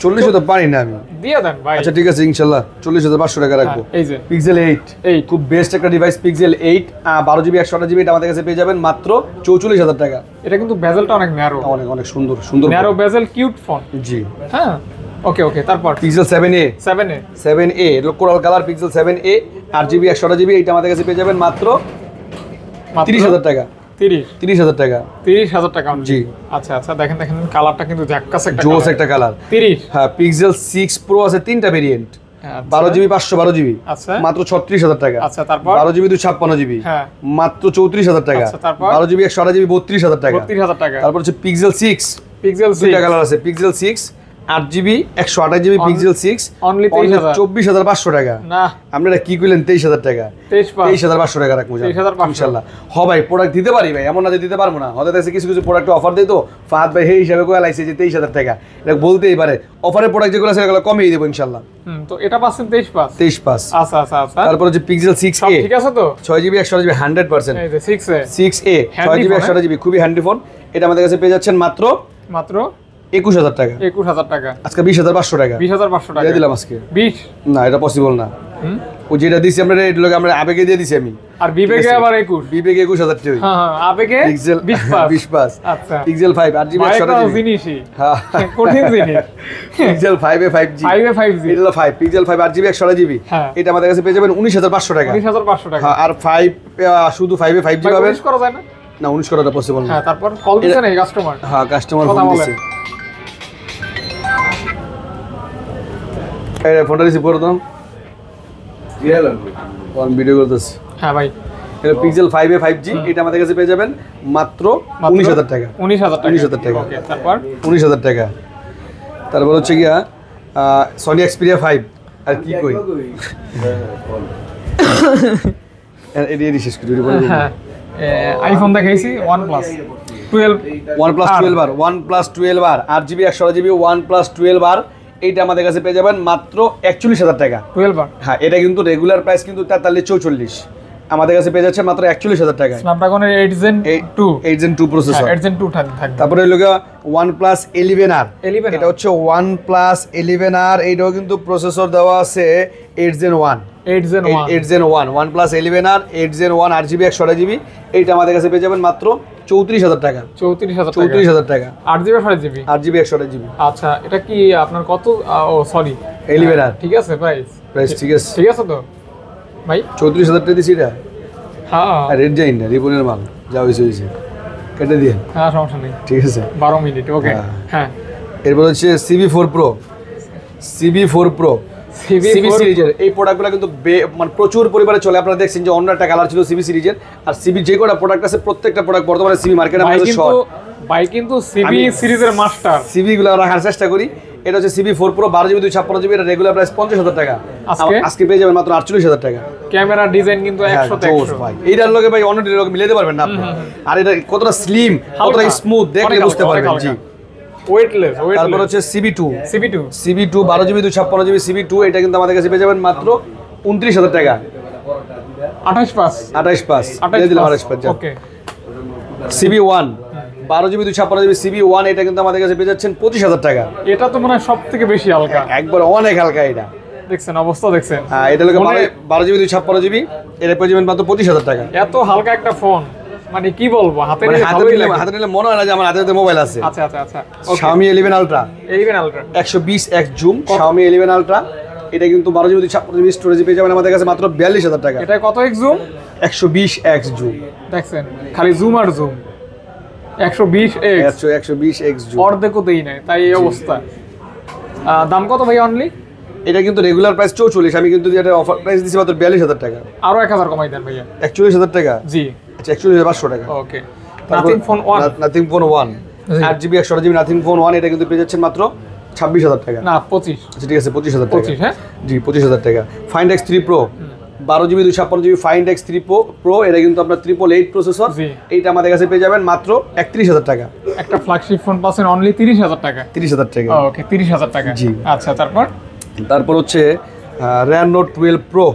40 তো পারি না আমি। দিয়ে দেন ভাই। আচ্ছা ঠিক আছে ইনশাআল্লাহ 40,500 টাকা রাখবো। এই যে পিক্সেল 8 খুব বেস্ট একটা ডিভাইস। পিক্সেল 8 12GB 128GB, এটা আমাদের কাছে পেয়ে যাবেন মাত্র 44,000 টাকা। এটা কিন্তু বেজেলটা অনেক ন্যারো, অনেক অনেক সুন্দর সুন্দর ন্যারো বেজেল, কিউট ফোন। জি হ্যাঁ ওকে ওকে। তারপর পিক্সেল 7a 7a এটা coral colour pixel 7a 8GB 128GB, এটা আমাদের কাছে পেয়ে যাবেন মাত্র 30,000 টাকা। 30,000 টাকা। 30,000 টাকা জি। আচ্ছা আচ্ছা দেখেন কালারটা কিন্তু ঝাক্কাস একটা জোস একটা কালার। 30? হ্যাঁ পিক্সেল 6 Pro আছে 3টা ভেরিয়েন্ট, 12GB 512GB আচ্ছা মাত্র 36,000 টাকা। আচ্ছা তারপর 12GB 256GB হ্যাঁ মাত্র 34,000 টাকা। আচ্ছা, তারপর 12GB 128GB 32,000 টাকা। 32,000 টাকা। তারপর হচ্ছে পিক্সেল 6 দুইটা কালার আছে। Pixel 6 8GB 128GB pixel 6 only 24,500 টাকা। না আপনারা কি কইলেন 23,000 টাকা? 23,500 টাকা রাখবো 23,500 ইনশাআল্লাহ। ভাই প্রোডাক্ট দিতে পারি ভাই, এমন না যে দিতে পারবো না। হয়তো দেখছি কিছু কিছু প্রোডাক্ট অফার দেই তো ফাহাদ ভাই এই হিসাবে কয়ে লাইছে যে 23,000 টাকা, এটা বলতেই পারে। অফারের প্রোডাক্ট যেগুলো আছে সেগুলো কমিয়ে দেবো ইনশাআল্লাহ। তো এটা পাচ্ছেন 23,500? 23,500। আচ্ছা আচ্ছা আচ্ছা। তারপর হচ্ছে পিক্সেল 6a ঠিক আছে তো? 6GB 128GB 100%। এই যে 6a 6GB 128GB খুবই হ্যান্ডি ফোন, এটা আমাদের কাছে পেয়ে যাচ্ছেন মাত্র 21,000 টাকা। 21,000 টাকা। আজকে 20,500 টাকা। 20,500 টাকা দিয়ে দিলাম আজকে। 20? না এটা পসিবল না। ও যেটা দিছি আমরা এটা লোক আমরা আবেগে দিয়ে দিছি আমি। আর বিবেকে আবার 21? বিবেকে 21,000 টাকা। হ্যাঁ আবেগে পিক্সেল 20,500। আচ্ছা পিক্সেল 5 8GB 128GB জিনিসই হ্যাঁ কঠিন জিনিস। পিক্সেল 5 5G 5G এটা হলো 5 পিক্সেল 5 8GB 128GB, এটা আমাদের কাছে পেয়ে যাবেন 19,500 টাকা। 19,500 টাকা। হ্যাঁ আর 5 শুধু 5 এ 5G পাবেন। 19 করা যায় না? না 19 করাটা পসিবল না। হ্যাঁ তারপর কল দিছেন এই কাস্টমার? হ্যাঁ কাস্টমার ফোন দিছে। এই ফোনটা রিসিভ করে দাও। কোন ভিডিও করতেছি? হ্যাঁ ভাই এটা পিক্সেল 5 এ 5G, এটা আমাদের কাছে পেয়ে যাবেন মাত্র 19,000 টাকা। 19,000 টাকা। ওকে তারপর 19,000 টাকা। তারপর হচ্ছে গিয়া সনি এক্সপেরিয়া 5 আর কি কই এডি শেষ করে দিই। হ্যাঁ আইফোন দেখাইছি OnePlus 12 OnePlus 12R 8GB 128GB OnePlus 12R, এইটা আমাদের কাছে পেয়ে যাবেন মাত্র 41,000 টাকা। 12R হ্যাঁ এটা কিন্তু রেগুলার প্রাইস কিন্তু 4344, আমাদের কাছে পেয়ে যাচ্ছে মাত্র 41,000 টাকা। স্ন্যাপড্রাগনের 8 Gen 2 প্রসেসর। 8 Gen 2 থাকবে। তারপরে হলো OnePlus 11R, এটা হচ্ছে OnePlus 11R, এইটাও কিন্তু প্রসেসর দেওয়া আছে 8 Gen 1 OnePlus 11R 8 Gen 1 8GB 128GB, এইটা আমাদের কাছে পেয়ে যাবেন মাত্র 34,000 টাকা। 34,000 টাকা 8GB 128GB 8GB 128GB। আচ্ছা এটা কি আপনার কত? ও সরি 11R ঠিক আছে প্রাইস ঠিক আছে তো ভাই 34,000 টাকা দিছি এটা। হ্যাঁ রেড যাই না, রিপনের মাল যা হয়েছে কেটে দিয়ে। হ্যাঁ সমস্যা নেই ঠিক আছে 12 মিনিট ওকে। হ্যাঁ এরপর হচ্ছে CB4 Pro CB সিরিজের এই প্রোডাক্টগুলো কিন্তু মানে প্রচুর পরিমাণে চলে। আপনারা দেখছেন যে অন্য একটা কালার ছিল CB সিরিজের, আর CB যে কটা প্রোডাক্ট আছে প্রত্যেকটা প্রোডাক্ট বর্তমানে CB মার্কেটে আমাদের শর্ট। ভাই কিন্তু CB সিরিজের মাস্টার। CB গুলো রাখার চেষ্টা করি। এটা হচ্ছে CB4 Pro 12GB 256GB, এটা রেগুলার প্রাইস 50,000 টাকা। আজকে পেয়ে যাবেন মাত্র 48,000 টাকা। ক্যামেরা ডিজাইন কিন্তু 100 ভাই এইটার লগে ভাই অন্য ডিজাইনের লগে মিলাতে পারবেন না আপনি। আর এটা কতটা স্লিম কতটা স্মুথ দেখলে বুঝতে পারবেন। জি ওয়েটলেস। তারপর হচ্ছে CB2 12GB 256GB CB2, এটা কিন্তু আমাদের কাছে পেয়ে যাবেন মাত্র 29,000 টাকা। 28,500 দিয়ে দিলাম 28,500। ওকে CB1 12GB 256GB CB1, এটা কিন্তু আমাদের কাছে পেয়ে যাচ্ছেন 25,000 টাকা। এটা তো মনে হয় সবথেকে বেশি হালকা, একবার অনেক হালকা। এটা দেখছেন অবস্থা দেখছেন। হ্যাঁ এটা লোকে 12GB 256GB, এটা পেয়ে যাবেন মাত্র 25,000 টাকা। এত হালকা একটা ফোন মানে কি বলবো, হাতে নিলে মনে হয় না যে আমার হাতে মোবাইল আছে। আচ্ছা আচ্ছা আচ্ছা Xiaomi 11 Ultra 120x zoom Xiaomi 11 Ultra, এটা কিন্তু 12GB 256GB স্টোরেজ পেয়ে যাবেন আমাদের কাছে মাত্র 42,000 টাকা। এটা কত এক্স জুম? 120x zoom. দেখছেন খালি জুম আর জুম 120x 120x জুম অর্ধেকও দেই নাই, তাই এই অবস্থা। দাম কত ভাই অনলি? এটা কিন্তু রেগুলার প্রাইস 44, আমি কিন্তু এটা অফার প্রাইস দিচ্ছি মাত্র 42,000 টাকা। আরো 1000 কমাই দেন ভাইয়া। 41,000 টাকা। জি আচ্ছা 41,500 টাকা। Okay. Nothing phone 1, Nothing phone 1 8GB 128GB Nothing phone 1 এটা কিন্তু পেয়ে যাচ্ছেন মাত্র 26,000 টাকা। না 25। আচ্ছা ঠিক আছে 25,000 টাকা। 25 হ্যাঁ জি 25,000 টাকা। Find X3 Pro 12GB 256GB find X3 Pro এটা কিন্তু আপনার 888 প্রসেসর। এইটা আমাদের কাছে পেয়ে যাবেন মাত্র 31,000 টাকা। একটা ফ্ল্যাগশিপ ফোন পাচ্ছেন অনলি 30,000 টাকা। 30,000 টাকা। ওকে 30,000 টাকা। জি আচ্ছা তারপর হচ্ছে Reno 12 Pro।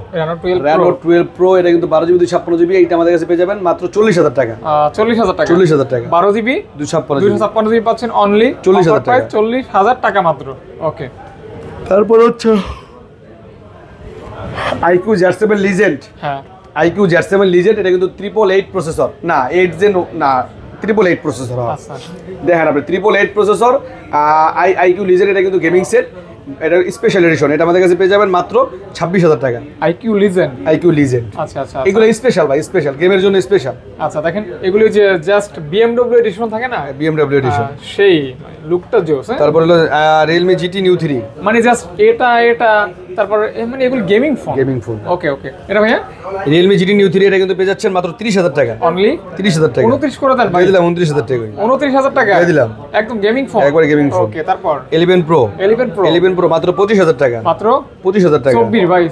Reno 12 Pro এটা কিন্তু 12GB 256GB এইটা আমাদের কাছে পেয়ে যাবেন মাত্র 40,000 টাকা। 40,000 টাকা। 40,000 টাকা। 12GB 256GB পাচ্ছেন অনলি 40,000 টাকা। 40,000 টাকা মাত্র। ওকে। তারপর হচ্ছে iQOO Z7 Legend। হ্যাঁ iQOO Z7 Legend এটা কিন্তু 888 প্রসেসর না 8 Gen না 888 প্রসেসর। আচ্ছা দেখেন আপনি 888 প্রসেসর iQOO Legend এটা কিন্তু গেমিং সেট, এটা স্পেশাল এডিশন, এটা আমাদের কাছে পেয়ে যাবেন মাত্র 26,000 টাকা। iQOO Legend। আচ্ছা এগুলো স্পেশাল ভাই, স্পেশাল গেমের জন্য স্পেশাল। আচ্ছা দেখেন এগুলো যে জাস্ট BMW এডিশন থাকে না, BMW এডিশন সেই লুকটা জোস। তারপর হলো Realme GT Neo 3 মানে জাস্ট এটা তারপর মানে এগুলো গেমিং ফোন। ওকে এটা ভাইয়া Realme GT Neo 3 এটা কিন্তু পেয়ে যাচ্ছেন মাত্র 30,000 টাকা। অনলি 30,000 টাকা। 29 করে দেন ভাই। দিয়ে দিলাম 29,000 টাকা। 29,000 টাকা দিয়ে দিলাম একদম গেমিং ফোন। একবারে গেমিং ফোন। ওকে তারপর 11 Pro 11 Pro মাত্র 25,000 টাকা। মাত্র 25,000 টাকা। 24 ভাই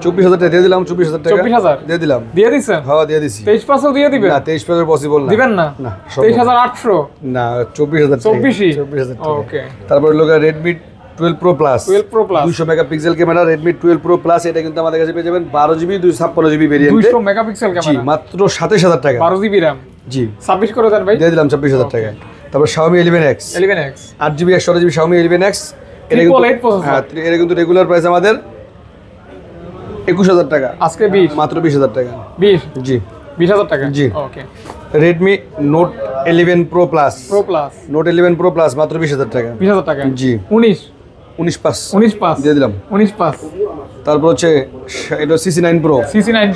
24,000 টাকা দিয়ে দিলাম। 24,000 টাকা 24,000 দিয়ে দিলাম। দিয়ে দিছেন? হ্যাঁ দিয়ে দিছি। 23 পাঁচও দিয়ে দিবেন? না 23 পাঁচের পসিবল না। দিবেন না? না 23,800 না 24,000 টাকা। 24,000 টাকা। ওকে। তারপর লোক Redmi 12 Pro Plus 200 megapixel camera Redmi 12 Pro Plus এটা কিন্তু আমাদের কাছে পেয়ে যাবেন 12GB 256GB ভেরিয়েন্টে 200 মেগাপিক্সেল ক্যামেরা। জি মাত্র 27,000 টাকা। 12GB RAM। জি 26 করে দেন ভাই। দিয়ে দিলাম 26,000 টাকা। তারপর Xiaomi 11X 8GB 128GB Xiaomi 11X এটা কিন্তু হ্যাঁ এটা কিন্তু রেগুলার প্রাইস আমাদের 21,000 টাকা। আজকে 20 মাত্র 20,000 টাকা। 20 জি 20,000 টাকা। জি ওকে। Redmi Note 11 Pro Plus Note 11 Pro Plus মাত্র 20,000 টাকা। 20,000 টাকা। জি 19 পাস দিয়ে দিলাম। 19 পাস। তারপর হচ্ছে এটা CC9 Pro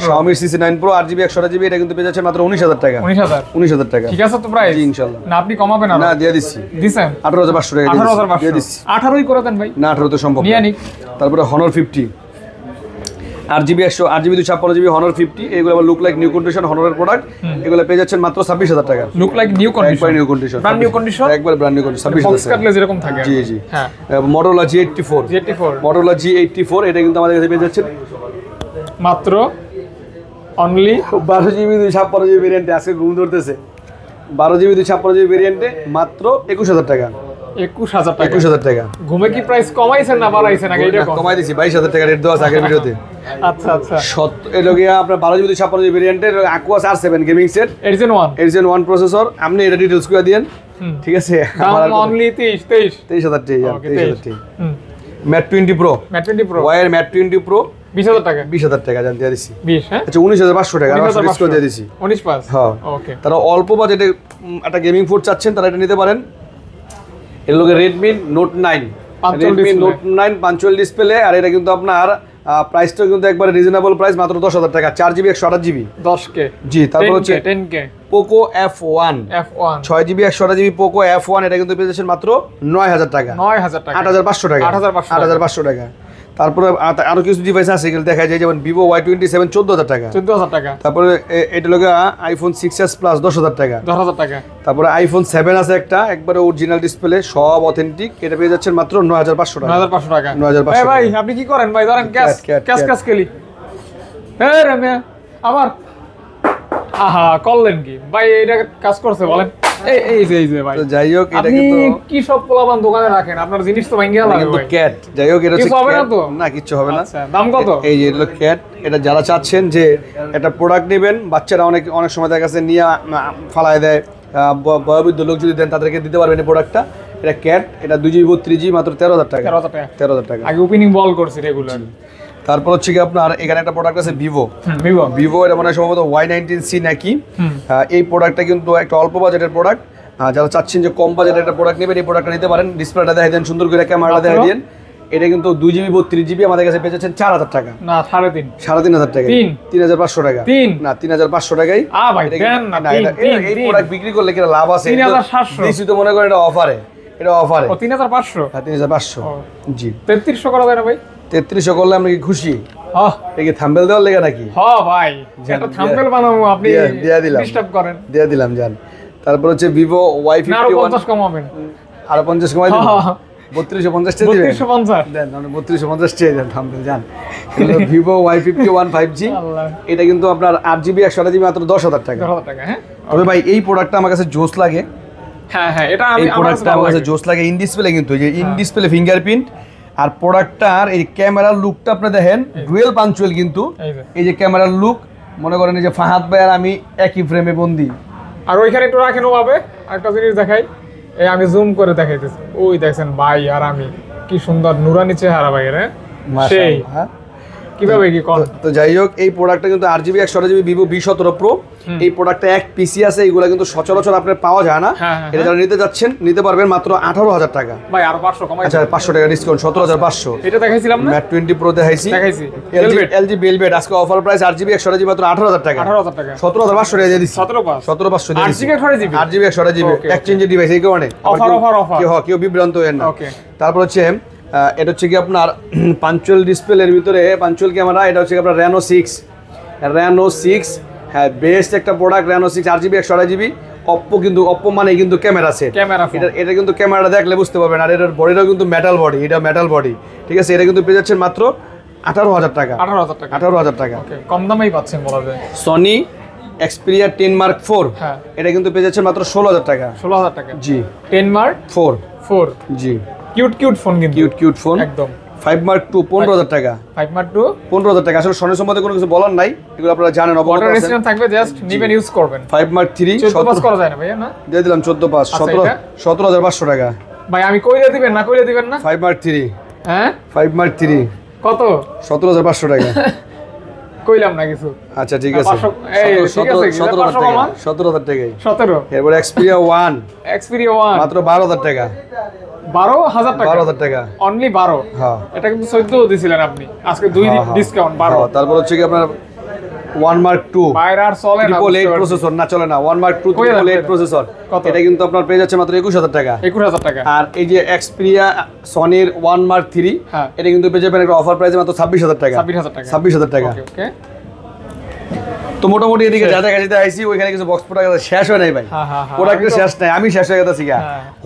Xiaomi CC9 Pro 8GB 128GB এটা কিন্তু পেয়ে যাচ্ছে মাত্র 19,000 টাকা। 19,000 টাকা। ঠিক আছে তো প্রাইস? জি ইনশাআল্লাহ। না আপনি কমাবেন না? না দিয়ে দিচ্ছি। দিছেন 18,500 টাকা। 18,500 দিয়ে দিচ্ছি। 18ই করে দেন ভাই। না 18 তো সম্ভব নিয়ে নিক। তারপরে Honor 50 8GB 256GB Honor 50 এগুলো আবার লুক লাইক নিউ কন্ডিশন Honorর প্রোডাক্ট, এগুলো পেয়ে যাচ্ছেন মাত্র 26,000 টাকা। লুক লাইক নিউ কন্ডিশন, একবার new condition, brand new condition, একবার ব্র্যান্ড নিউ কন্ডিশন 26,000 কাটলে যেরকম থাকে। জি জি হ্যাঁ। Motorola G84 Motorola G84 এটা কিন্তু আমাদের কাছে পেয়ে যাচ্ছেন মাত্র অনলি 12GB 256GB ভেরিয়েন্টে। আজকে ঘুম ধরতেছে। 12GB 256GB ভেরিয়েন্টে মাত্র 21,000 টাকা। 21,000 টাকা। ঘুমে কি প্রাইস কমাইছেন না বাড়াইছেন? আগে এটা কমাই দিছি 22,000 টাকা রেট দেওয়া আছে আগের ভিডিওতে। আচ্ছা এটা গিয়া আপনার 12GB 256GB ভেরিয়েন্টের Aquos R7 gaming set Ryzen 1 processor. আপনি এটা ডিটেইলস করে দিয়েন, ঠিক আছে? দাম অনলি 23,000 টাকা। Mate 20 Pro Wire Mate 20 Pro 20,000 টাকা জান দিয়ে দিছি। 20 হ্যাঁ? আচ্ছা 19,500 টাকা ডিসকাউন্ট দিয়ে দিছি। 19 পাস। হ্যাঁ ওকে। তারা অল্প বাজেটে একটা গেমিং ফোন চাচ্ছেন তারা এটা নিতে পারেন। এর লগে Redmi Note 9 পাঞ্চুয়াল ডিসপ্লে, আর এটা কিন্তু আপনার প্রাইসটা কিন্তু একবারে রিজনেবল প্রাইস মাত্র 10,000 টাকা। 4GB 128GB 10K। জি তারপর হচ্ছে 10K Poco F1 6GB 128GB Poco F1 এটা কিন্তু পেয়ে যাচ্ছেন মাত্র 9,000 টাকা। 8,500 টাকা। 8,500 টাকা। তারপরে আরো কিছু ডিভাইস আছে এগুলো দেখা যায়, যেমন Vivo Y27 14,000 টাকা। তারপরে এটা লগে iPhone 6s Plus 10,000 টাকা। তারপরে iPhone 7 আছে একটা, একবারে অরিজিনাল ডিসপ্লে সব অথেন্টিক, এটা পেয়ে যাচ্ছেন মাত্র 9,500 টাকা। 9,500 ভাই আপনি কি করেন ভাই? ধরেন ক্যাশ খেলি। হ্যাঁ রে আবার আহা করলেন কি ভাই? এটা কাজ করছে বলেন? এই যে ভাই যাই হোক এটা আপনি কিন্তু কি সব পোলাপান দোকানে রাখেন, আপনার জিনিস তো ভাঙিয়া লাগে ভাই। ক্যাট যাই হোক এটা কিছু হবে না তো? না কিছু হবে না। আচ্ছা দাম কত? এই যে হলো ক্যাট, এটা যারা চাচ্ছেন যে একটা প্রোডাক্ট নেবেন, বাচ্চারা অনেক সময় তার কাছে নিয়ে ফালায় দেয়, বয়োবৃদ্ধ লোক যদি দেন তাদেরকে দিতে পারবেন এই প্রোডাক্টটা। এটা ক্যাট, এটা 2GB 3GB মাত্র 13,000 টাকা। 13,000 টাকা আগে ওপেনিং বল করছি রেগুলার। তারপর হচ্ছে কি আপনার এখানে একটা প্রোডাক্ট আছে ভিভো এটা মানে সম্ভবত Y19C নাকি। এই প্রোডাক্টটা কিন্তু একটা অল্প বাজেটের প্রোডাক্ট। যারা চাচ্ছেন যে কম বাজেটের একটা প্রোডাক্ট নেবেন, এই প্রোডাক্টটা নিতে পারেন। ডিসপ্লেটা দেখাই দেন, সুন্দর করে ক্যামেরাটা দেখাই দেন। এটা কিন্তু 2GB 32GB আমাদের কাছে পেয়ে যাচ্ছেন 4,000 টাকা। না 3,500 3,500 টাকা। 3,500 টাকা না 3,500 টাকাই। ভাই দেন না, এই প্রোডাক্ট বিক্রি করলে কি লাভ আছে? 3,700 দিছি তো মনে করেন এটা অফারে। এটা অফারে। ও 3500, হ্যাঁ 3500। জি 3300 করা যায় না ভাই? 3300 করলে আমরা কি খুশি? হ্যাঁ এই থাম্বনেল দেওয়ার লেগে নাকি? হ্যাঁ ভাই, একটা থাম্বনেল বানাবো, আপনি দিয়া দিলাম, ডিস্টার্ব করেন। দিয়ে দিলাম জান। তারপর হচ্ছে ভিভো Y51, আরো 50 কমাবেন, আরো 50 কমাই দিন। 3250 টাকা দিবেন। 3250 দেন, আমরা 3250 টাকা দেন থাম্বনেল জান। ভিভো Y51 5G, আল্লাহ, এটা কিন্তু আপনার 8GB 128GB মাত্র 10000 টাকা। 10,000 টাকা। হ্যাঁ তবে ভাই এই প্রোডাক্টটা আমার কাছে জোস লাগে। হ্যাঁ হ্যাঁ, এটা আমি এই প্রোডাক্টটা আমার কাছে জোস লাগে। ইন ডিসপ্লে কিন্তু এই যে ইন ডিসপ্লে ফিঙ্গারপ্রিন্ট, আর প্রোডাক্টটার এই ক্যামেরার লুকটা আপনি দেখেন ডুয়েল পাঞ্চুয়াল কিন্তু। এই যে ক্যামেরার লুক, মনে করেন এই যে ফাহাদ ভাই আর আমি একই ফ্রেমে বন্দি। আর ওইখানে একটু রাখেন ওভাবে, একটা জিনিস দেখাই, এই আমি জুম করে দেখাইতেছি, ওই দেখছেন ভাই আর আমি কি সুন্দর নুরানি চেহারা ভাই রে, সেই হ্যাঁ কিভাবে কি কোন। তো যাই হোক, এই প্রোডাক্টটা কিন্তু 8GB 128GB Vivo V17 Pro। এই প্রোডাক্টটা এক পিসি আছে, এগুলো কিন্তু সচরাচর আপনার পাওয়া যায় না। এটা যারা নিতে যাচ্ছেন নিতে পারবেন মাত্র 18000 টাকা। ভাই আরো 500 কমাই। আচ্ছা 500 টাকা ডিসকাউন্ট, 17500। এটা দেখাইছিলাম না, ম্যাট 20 Pro দেখাইছি। LG Velvet আজকে অফার প্রাইস 8GB 128GB মাত্র 18000 টাকা। 18000 টাকা, 17500 টাকা দিয়ে দিচ্ছি। 17500 দিয়ে দিচ্ছি। 8GB 128GB এক্সচেঞ্জের ডিভাইস এই কারণে অফার কেউ বিভ্রান্ত হবেন না। ওকে, তারপর হচ্ছে এটা হচ্ছে কি আপনার পাঞ্চুয়াল ডিসপ্লের ভিতরে পাঞ্চুয়াল ক্যামেরা। এটা হচ্ছে কি আপনার Reno 6, হ্যাঁ বেস্ট একটা product Reno 6 8GB 128GB। Oppo কিন্তু অপ্পো মানে কিন্তু ক্যামেরা সেট। এটা কিন্তু ক্যামেরাটা দেখলে বুঝতে পারবেন। আর এটার বডিটাও কিন্তু মেটাল বডি, এটা মেটাল বডি, ঠিক আছে। এটা কিন্তু পেয়ে যাচ্ছেন মাত্র 18000 টাকা। 18000 টাকা, ওকে, কম দামেই পাচ্ছেন বলা যায়। সনি Xperia 10 Mark IV, হ্যাঁ এটা কিন্তু পেয়ে যাচ্ছেন মাত্র 16000 টাকা। 16000 টাকা, জি 10 Mark 4, জি কিউট ফোন, কিন্তু কিউট ফোন একদম। 5 Mark II 15000 টাকা। 5 Mark II 15000 টাকা। আসলে সনি সম্বন্ধে কোনো কিছু বলার নাই, এগুলো আপনারা জানেন। ওয়াটার রেজিস্ট্যান্ট থাকবে, জাস্ট নিবেন, ইউজ করবেন। 5 Mark III 14 করা যায় না ভাইয়া? না দিয়ে দিলাম 14/5, 17500 টাকা। ভাই আমি কইলে দিবেন না, কইলে দিবেন না। 5 Mark III, হ্যাঁ 5 Mark III কত? 17500 টাকা। কইলাম না কিছু। আচ্ছা ঠিক আছে, 17000 টাকা। 17000 টাকাই। 17। এরপর Xperia 1 মাত্র 12000 টাকা। 12000 টাকা, 12000 টাকা অনলি 12। হ্যাঁ, এটা কিন্তু 14 দিছিলেন আপনি, আজকে 2 ডিসকাউন্ট 12। তারপর হচ্ছে কি আপনার 1 Mark II বাইরে আর চলে না, 888 প্রসেসর, না চলে না। 1 Mark II 888 প্রসেসর, এটা কিন্তু আপনার পেয়ে যাচ্ছে মাত্র 21000 টাকা। 21000 টাকা। আর এই যে Xperia সনির 1 Mark III, এটা কিন্তু পেয়ে যাবেন একটা অফার প্রাইসে মাত্র 26000 টাকা। 26000 টাকা। ওকে, তো মোটামুটি এদিকে যা দেখা যেতে আইছি, ওইখানে কিছু বক্স প্রোডাক্ট শেষ হয় নাই ভাই। প্রোডাক্টের শেষ নাই, আমি শেষ হয়ে গেছি।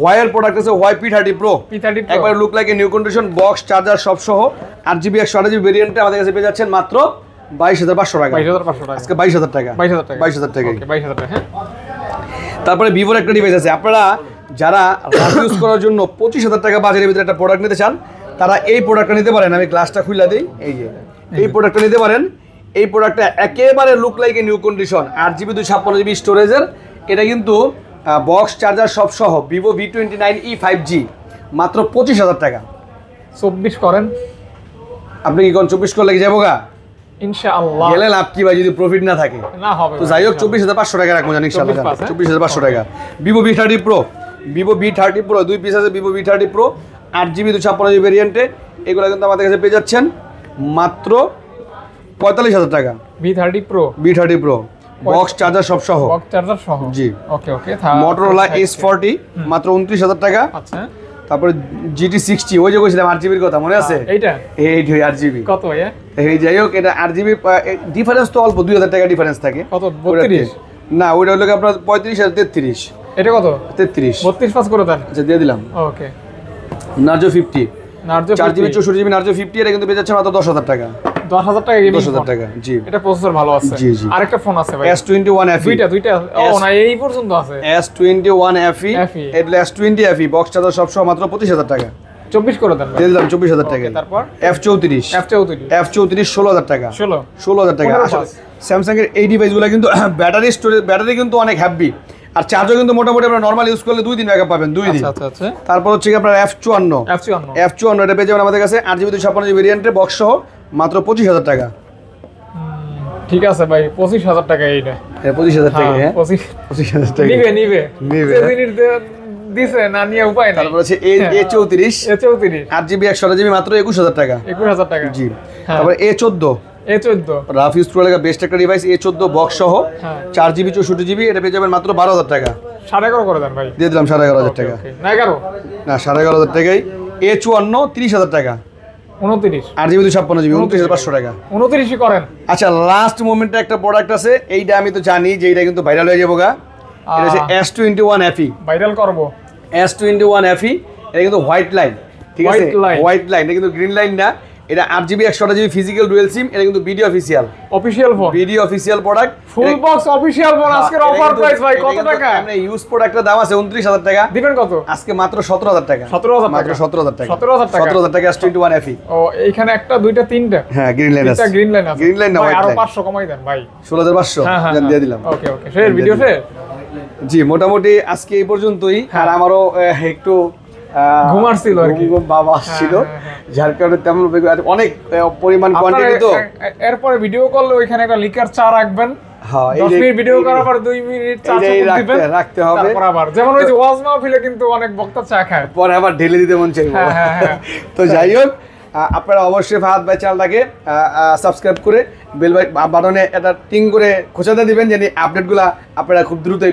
ওয়াইয়ের প্রোডাক্ট আছে P30 Pro, একবার look like a new condition, box charger সব সহ 8GB 128GB ভেরিয়েন্টে আমাদের কাছে পেয়ে যাচ্ছেন মাত্র 22500 টাকা। 22500 টাকা, আজকে 22000 টাকা। 22000 টাকা। ওকে 22000 টাকা। হ্যাঁ, তারপরে ভিভোর একটা ডিভাইস আছে। আপনারা যারা রাফ ইউজ করার জন্য 25000 টাকা বাজারের ভিতরে একটা প্রোডাক্ট নিতে চান, তারা এই প্রোডাক্টটা নিতে পারেন। আমি গ্লাসটা খুলে দিই, এই যে এই প্রোডাক্টটা নিতে পারেন। এই প্রোডাক্টটা একেবারে look like a new condition, 8GB 256GB স্টোরেজের। এটা কিন্তু বক্স চার্জার সব সহ ভিভো V29e 5G মাত্র 25000 টাকা। 24 করেন, আপনি কি কোন 24 করে লেগে যাবো গা? ইনশাআল্লাহ গেলে লাভ কি ভাই যদি প্রফিট না থাকে? না হবে। তো যাই হোক 24500 টাকা রাখবো জানি ইনশাআল্লাহ। 24500 টাকা। ভিভো V30 Pro 2 পিস আছে। Vivo V30 Pro 8GB 256GB ভেরিয়েন্টে, এগুলো কিন্তু আমাদের কাছে পেয়ে যাচ্ছেন মাত্র 45000 টাকা। V30 Pro বক্স চার্জার সব সহ। বক্স চার্জার সহ, জি। ওকে ওকে। Motorola S40 মাত্র 29000 টাকা। আচ্ছা, তারপরে GT60, ওই যে কইছিলাম 8GB এর কথা মনে আছে? এইটা এই 8GB কত ভাইয়া? এই যাই হোক, এটা 8GB ডিফারেন্স তো অল্প, 2000 টাকা ডিফারেন্স থাকে। কত? 32? না, ওইটা হলো আপনার 35 আর 33। এটা কত? 33। 32 পাস করে দেন। আচ্ছা দিয়ে দিলাম। ওকে, Narzo 50 Narzo 4GB 64GB Narzo 50, এটা কিন্তু পেয়ে যাচ্ছে মাত্র 10000 টাকা। 10000 টাকা গেমিং 10000 টাকা, জি। এটা প্রসেসর ভালো আছে। জি জি। আরেকটা ফোন আছে ভাই, S21 FE। দুইটা ও না, এই পর্যন্ত আছে। S21 FE, এটা S20 FE বক্স চার্জার সব সহ মাত্র 25000 টাকা। 24 করে দেন ভাই। দিয়ে দিলাম 24000 টাকা। তারপর F34 16000 টাকা। 16000 টাকা। আসলে স্যামসাং এর এই ডিভাইসগুলো কিন্তু ব্যাটারি কিন্তু অনেক হ্যাভি, আর চার্জও কিন্তু মোটামুটি আপনারা নরমাল ইউজ করলে 2 দিন ব্যাকআপ পাবেন, 2 দিন। আচ্ছা আচ্ছা। তারপর হচ্ছে কি আপনার F54 এটা পেয়ে যাবেন আমাদের কাছে 8GB 256GB ভেরিয়েন্টে বক্স সহ মাত্র 25000 টাকা। ঠিক আছে ভাই, 25000 টাকা এইটা। 25000 টাকা। হ্যাঁ 25000 টাকা নিবে সেদিন দিছে না, নিয়ে উপায় নাই। তারপর হচ্ছে A34 8GB 128GB মাত্র 21000 টাকা। 21000 টাকা, জি। তারপর A14 A14 rough use pro লাগা বেস্ট একটা ডিভাইস A14 বক্স সহ হ্যাঁ 4GB 64GB, এটা পেয়ে যাবেন মাত্র 12,000 টাকা। 11.5 করে দেন ভাই। দিয়ে দিলাম 11,500 টাকা। না 11 না 11,500 টাকায় A54 30,000 টাকা। 29 8GB 256GB 29,500 টাকা। 29ই করেন। আচ্ছা লাস্ট মোমেন্টে একটা প্রোডাক্ট আছে, এইটা আমি তো জানি যে এটা কিন্তু ভাইরাল হয়ে যাবো গা। এটা হচ্ছে S21 FE। ভাইরাল করব। S21 FE, এটা কিন্তু হোয়াইট লাইন, ঠিক আছে? হোয়াইট লাইন, এটা কিন্তু গ্রিন লাইন না। এটা 8GB 128GB physical dual SIM, এটা কিন্তু BD official phone, BD official product, full box official phone. আজকের অফার প্রাইস ভাই কত টাকা? আমরা ইউজ প্রোডাক্টের দাম আছে 29,000 টাকা, দিবেন কত? আজকে মাত্র 17,000 টাকা। 17,000 মাত্র 17,000 টাকা। 17,000 টাকা S21 FE। ও এইখানে একটা দুইটা তিনটা, হ্যাঁ গ্রিন লাইন আছে, গ্রিন লাইন আছে। গ্রিন লাইন না ভাই, হোয়াইট আরো লাইন। 500 কমাই দেন ভাই। 16,500 হ্যাঁ দিয়ে দিলাম। Okay share video share. জি মোটামুটি আজকে এই পর্যন্তই। আর আমারও একটু ঘুমার ছিল আর কি, বাবা ছিল, যার কারণে তেমন অনেক পরিমাণ কোয়ান্টিটি তো। এরপরে ভিডিও করলে ওইখানে একটা লিকার চা রাখবেন। হ্যাঁ 10 মিনিট ভিডিও করার পর 2 মিনিট চা দিবেন, রাখতে হবে। তারপর আবার যেমন ওই যে ওয়াজ মাহফিলে কিন্তু অনেক বক্তা চা খায়, পরে আবার ঢেলে দিতে মন চাইবো। হ্যাঁ। তো যাই হোক, আপনারা অবশ্যই ফাহাদ ভাই চ্যানেলটাকে সাবস্ক্রাইব করে বেল বাটনে একটা টিং করে খোঁচাতে দিবেন, যেন আপডেটগুলো আপনারা খুব দ্রুতই